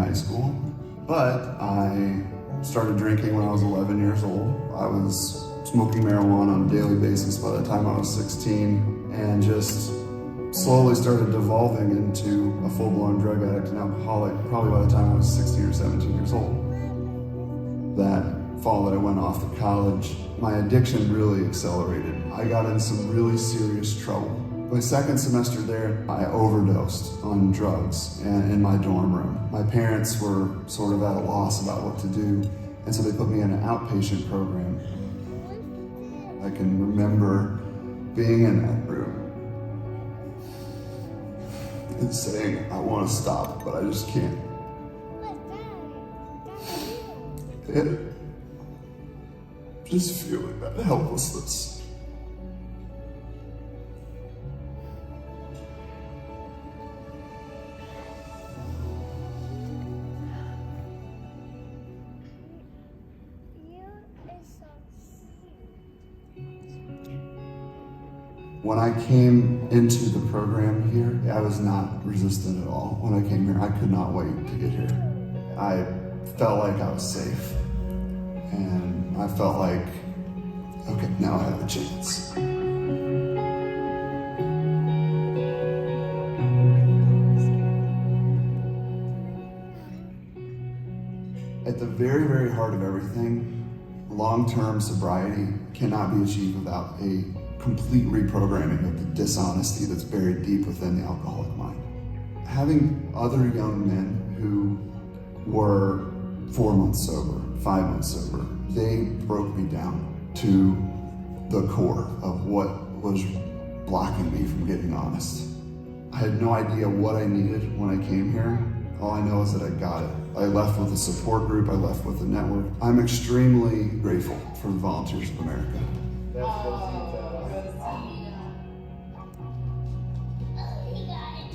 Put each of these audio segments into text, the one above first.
high school, but I started drinking when I was 11 years old. I was smoking marijuana on a daily basis by the time I was 16, and just slowly started devolving into a full-blown drug addict and alcoholic probably by the time I was 16 or 17 years old. That fall that I went off to college, my addiction really accelerated. I got in some really serious trouble. My second semester there, I overdosed on drugs in my dorm room. My parents were sort of at a loss about what to do, and so they put me in an outpatient program. I can remember being in that room and saying, I want to stop, but I just can't. And just feeling that helplessness. When I came into the program here, I was not resistant at all. When I came here, I could not wait to get here. I felt like I was safe. And I felt like, okay, now I have a chance. At the very, very heart of everything, long-term sobriety cannot be achieved without a complete reprogramming of the dishonesty that's buried deep within the alcoholic mind. Having other young men who were 4 months sober, 5 months sober, they broke me down to the core of what was blocking me from getting honest. I had no idea what I needed when I came here. All I know is that I got it. I left with a support group, I left with a network. I'm extremely grateful for the Volunteers of America.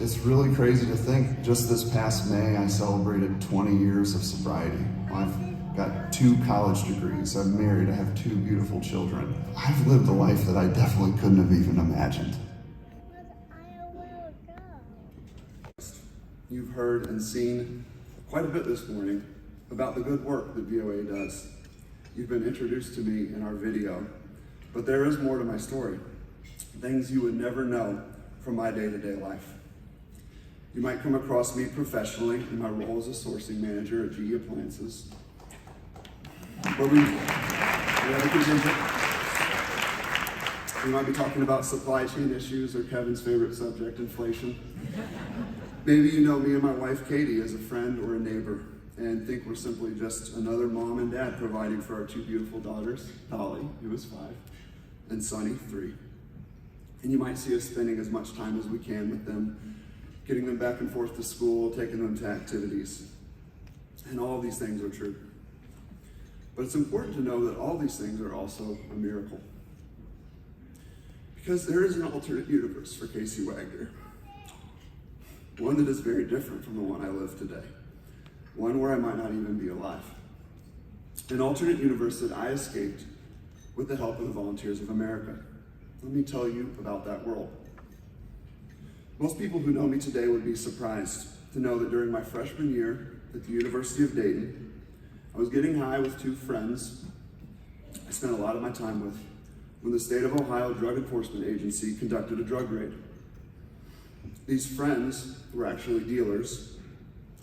It's really crazy to think, just this past May, I celebrated 20 years of sobriety. I've got 2 college degrees, I'm married, I have 2 beautiful children. I've lived a life that I definitely couldn't have even imagined. You've heard and seen quite a bit this morning about the good work that VOA does. You've been introduced to me in our video, but there is more to my story. Things you would never know from my day-to-day life. You might come across me professionally in my role as a sourcing manager at GE Appliances. But we have a contingent. We might be talking about supply chain issues or Kevin's favorite subject, inflation. Maybe you know me and my wife Katie as a friend or a neighbor and think we're simply just another mom and dad providing for our 2 beautiful daughters, Dolly, who is 5, and Sunny, 3. And you might see us spending as much time as we can with them, getting them back and forth to school, taking them to activities. And all of these things are true. But it's important to know that all these things are also a miracle. Because there is an alternate universe for Casey Wagner. One that is very different from the one I live today. One where I might not even be alive. An alternate universe that I escaped with the help of the Volunteers of America. Let me tell you about that world. Most people who know me today would be surprised to know that during my freshman year at the University of Dayton, I was getting high with 2 friends I spent a lot of my time with when the state of Ohio Drug Enforcement Agency conducted a drug raid. These friends were actually dealers,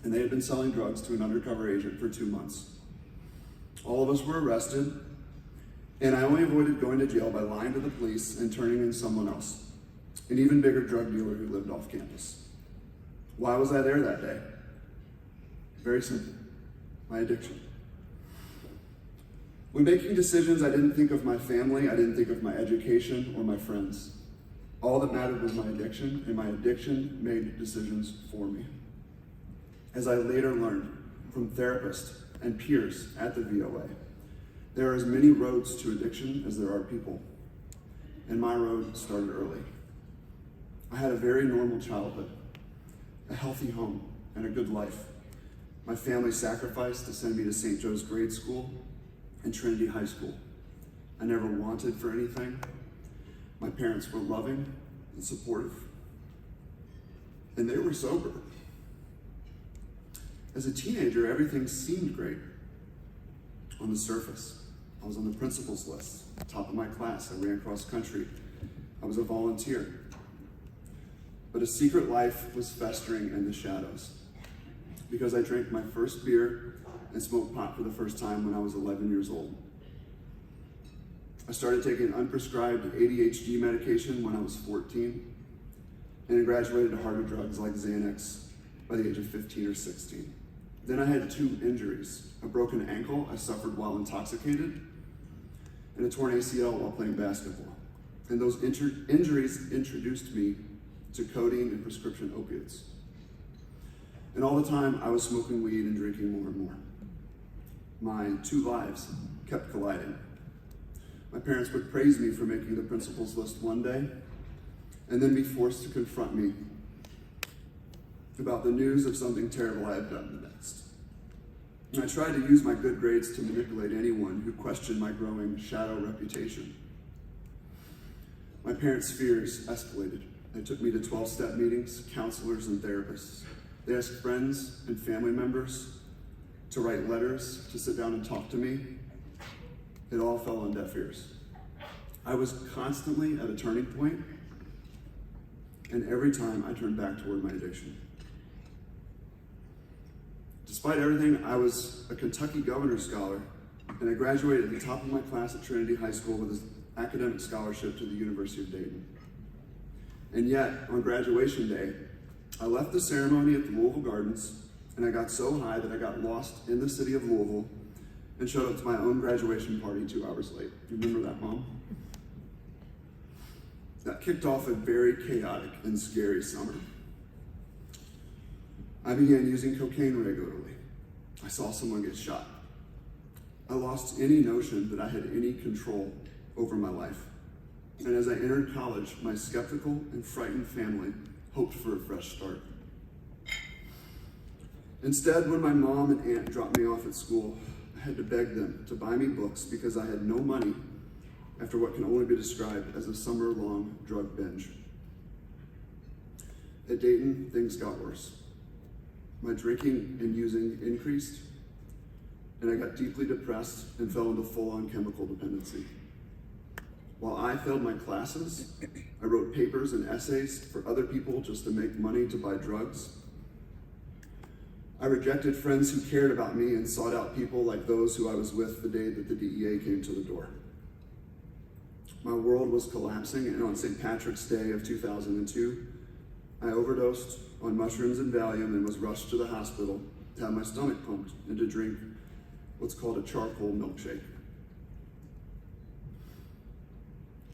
and they had been selling drugs to an undercover agent for 2 months. All of us were arrested, and I only avoided going to jail by lying to the police and turning in someone else. An even bigger drug dealer who lived off campus. Why was I there that day? Very simple, my addiction. When making decisions, I didn't think of my family, I didn't think of my education or my friends. All that mattered was my addiction, and my addiction made decisions for me. As I later learned from therapists and peers at the VOA, there are as many roads to addiction as there are people. And my road started early. I had a very normal childhood, a healthy home, and a good life. My family sacrificed to send me to St. Joe's grade school and Trinity High School. I never wanted for anything. My parents were loving and supportive, and they were sober. As a teenager, everything seemed great on the surface. I was on the principal's list, top of my class. I ran cross country. I was a volunteer. But a secret life was festering in the shadows because I drank my first beer and smoked pot for the first time when I was 11 years old. I started taking unprescribed ADHD medication when I was 14 and graduated to harder drugs like Xanax by the age of 15 or 16. Then I had 2 injuries, a broken ankle I suffered while intoxicated, and a torn ACL while playing basketball. And those injuries introduced me to codeine and prescription opiates. And all the time, I was smoking weed and drinking more and more. My 2 lives kept colliding. My parents would praise me for making the principal's list one day, and then be forced to confront me about the news of something terrible I had done the next. And I tried to use my good grades to manipulate anyone who questioned my growing shadow reputation. My parents' fears escalated. They took me to 12-step meetings, counselors, and therapists. They asked friends and family members to write letters, to sit down and talk to me. It all fell on deaf ears. I was constantly at a turning point, and every time I turned back toward my addiction. Despite everything, I was a Kentucky Governor Scholar, and I graduated at the top of my class at Trinity High School with an academic scholarship to the University of Dayton. And yet, on graduation day, I left the ceremony at the Louisville Gardens, and I got so high that I got lost in the city of Louisville and showed up to my own graduation party 2 hours late. You remember that, Mom? That kicked off a very chaotic and scary summer. I began using cocaine regularly. I saw someone get shot. I lost any notion that I had any control over my life. And as I entered college, my skeptical and frightened family hoped for a fresh start. Instead, when my mom and aunt dropped me off at school, I had to beg them to buy me books because I had no money after what can only be described as a summer-long drug binge. At Dayton, things got worse. My drinking and using increased, and I got deeply depressed and fell into full-on chemical dependency. While I failed my classes, I wrote papers and essays for other people just to make money to buy drugs. I rejected friends who cared about me and sought out people like those who I was with the day that the DEA came to the door. My world was collapsing, and on St. Patrick's Day of 2002, I overdosed on mushrooms and Valium and was rushed to the hospital to have my stomach pumped and to drink what's called a charcoal milkshake.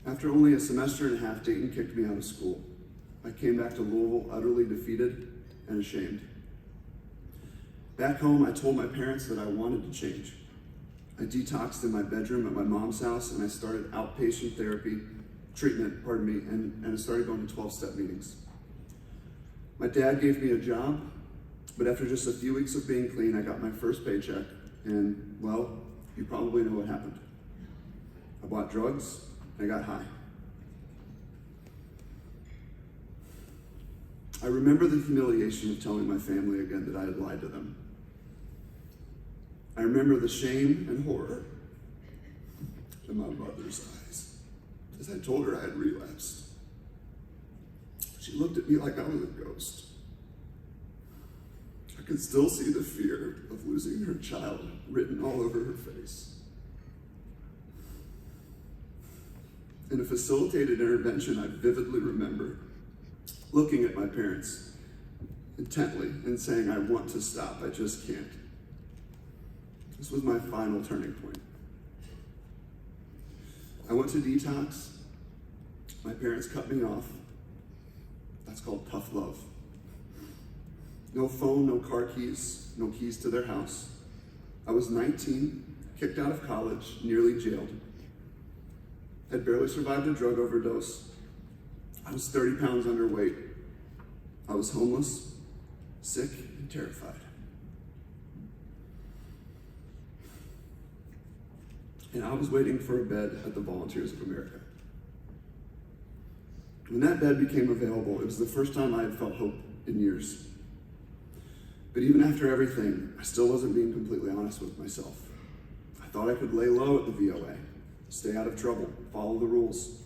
After only a semester and a half, Dayton kicked me out of school. I came back to Louisville utterly defeated and ashamed. Back home, I told my parents that I wanted to change. I detoxed in my bedroom at my mom's house, and I started outpatient treatment, and I started going to 12-step meetings. My dad gave me a job, but after just a few weeks of being clean, I got my first paycheck, and, well, you probably know what happened. I bought drugs, and I got high. I remember the humiliation of telling my family again that I had lied to them. I remember the shame and horror in my mother's eyes as I told her I had relapsed. She looked at me like I was a ghost. I could still see the fear of losing her child written all over her face. In a facilitated intervention, I vividly remember looking at my parents intently and saying, I want to stop, I just can't. This was my final turning point. I went to detox. My parents cut me off. That's called tough love. No phone, no car keys, no keys to their house. I was 19, kicked out of college, nearly jailed. Had barely survived a drug overdose. I was 30 pounds underweight. I was homeless, sick, and terrified. And I was waiting for a bed at the Volunteers of America. When that bed became available, it was the first time I had felt hope in years. But even after everything, I still wasn't being completely honest with myself. I thought I could lay low at the VOA, stay out of trouble, follow the rules,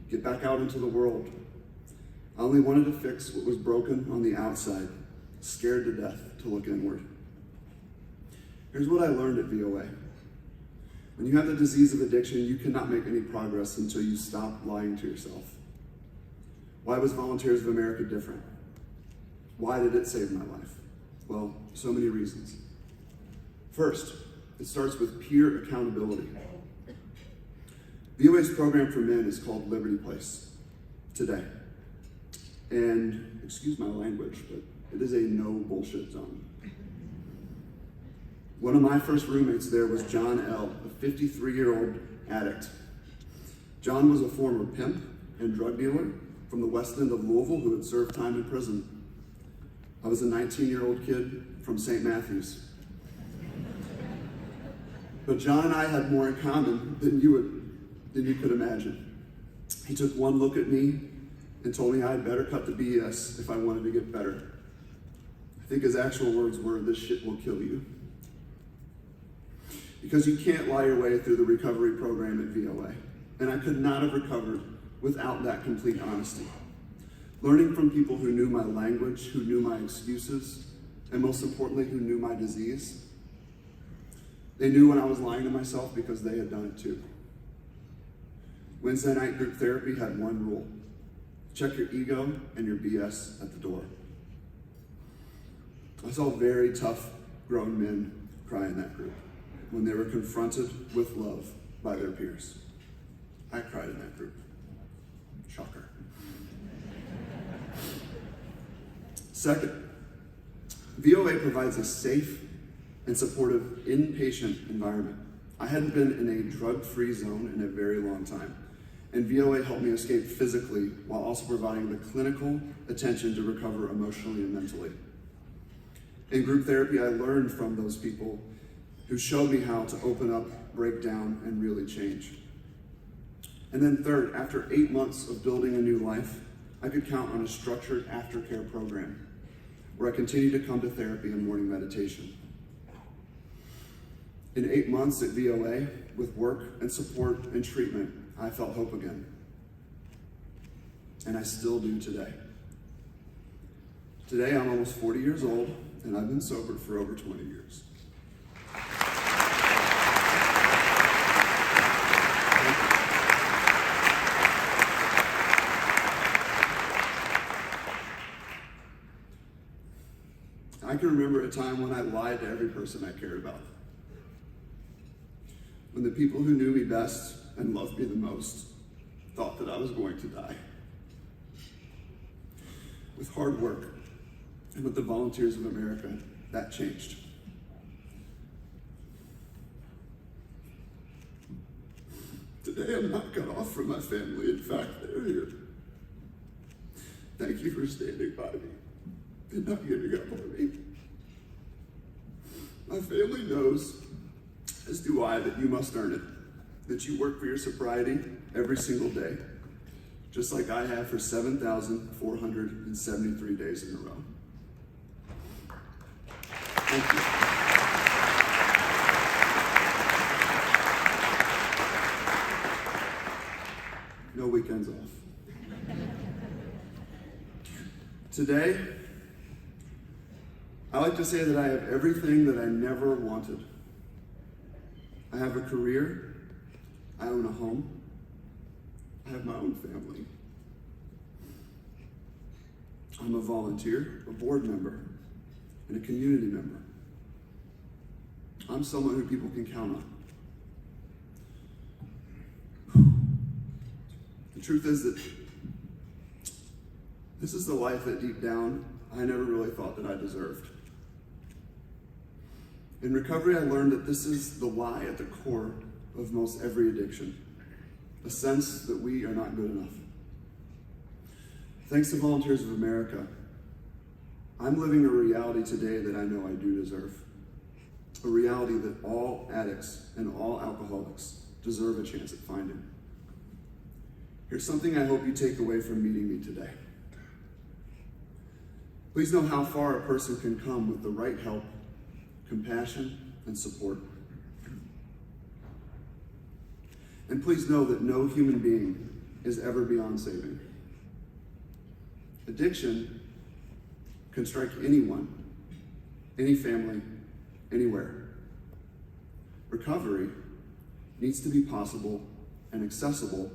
get back out into the world. I only wanted to fix what was broken on the outside, scared to death to look inward. Here's what I learned at VOA. When you have the disease of addiction, you cannot make any progress until you stop lying to yourself. Why was Volunteers of America different? Why did it save my life? Well, so many reasons. First, it starts with peer accountability. VOA's program for men is called Liberty Place today. And, excuse my language, but it is a no bullshit zone. One of my first roommates there was John L., a 53-year-old addict. John was a former pimp and drug dealer from the west end of Louisville who had served time in prison. I was a 19-year-old kid from St. Matthews. But John and I had more in common than you could imagine. He took one look at me and told me I had better cut the BS if I wanted to get better. I think his actual words were, "This shit will kill you." Because you can't lie your way through the recovery program at VOA. And I could not have recovered without that complete honesty. Learning from people who knew my language, who knew my excuses, and most importantly, who knew my disease. They knew when I was lying to myself because they had done it too. Wednesday night group therapy had one rule: check your ego and your BS at the door. I saw very tough grown men cry in that group when they were confronted with love by their peers. I cried in that group. Shocker. Second, VOA provides a safe and supportive inpatient environment. I hadn't been in a drug-free zone in a very long time, and VOA helped me escape physically while also providing the clinical attention to recover emotionally and mentally. In group therapy, I learned from those people who showed me how to open up, break down, and really change. And then third, after 8 months of building a new life, I could count on a structured aftercare program where I continued to come to therapy and morning meditation. In 8 months at VOA, with work and support and treatment, I felt hope again. And I still do today. Today, I'm almost 40 years old, and I've been sober for over 20 years. I can remember a time when I lied to every person I cared about. When the people who knew me best and loved me the most thought that I was going to die. With hard work and with the Volunteers of America, that changed. Today I'm not cut off from my family. In fact, they're here. Thank you for standing by me and not giving up on me. My family knows, as do I, that you must earn it, that you work for your sobriety every single day, just like I have for 7,473 days in a row. Thank you. No weekends off. Today, I like to say that I have everything that I never wanted. I have a career, I own a home, I have my own family. I'm a volunteer, a board member, and a community member. I'm someone who people can count on. The truth is that this is the life that deep down, I never really thought that I deserved. In recovery, I learned that this is the lie at the core of most every addiction, a sense that we are not good enough. Thanks to Volunteers of America, I'm living a reality today that I know I do deserve. A reality that all addicts and all alcoholics deserve a chance at finding. Here's something I hope you take away from meeting me today. Please know how far a person can come with the right help, compassion, and support. And please know that no human being is ever beyond saving. Addiction can strike anyone, any family, anywhere. Recovery needs to be possible and accessible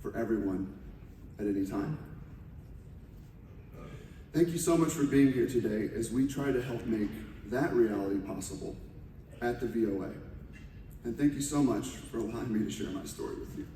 for everyone at any time. Thank you so much for being here today as we try to help make that reality possible at the VOA. And thank you so much for allowing me to share my story with you.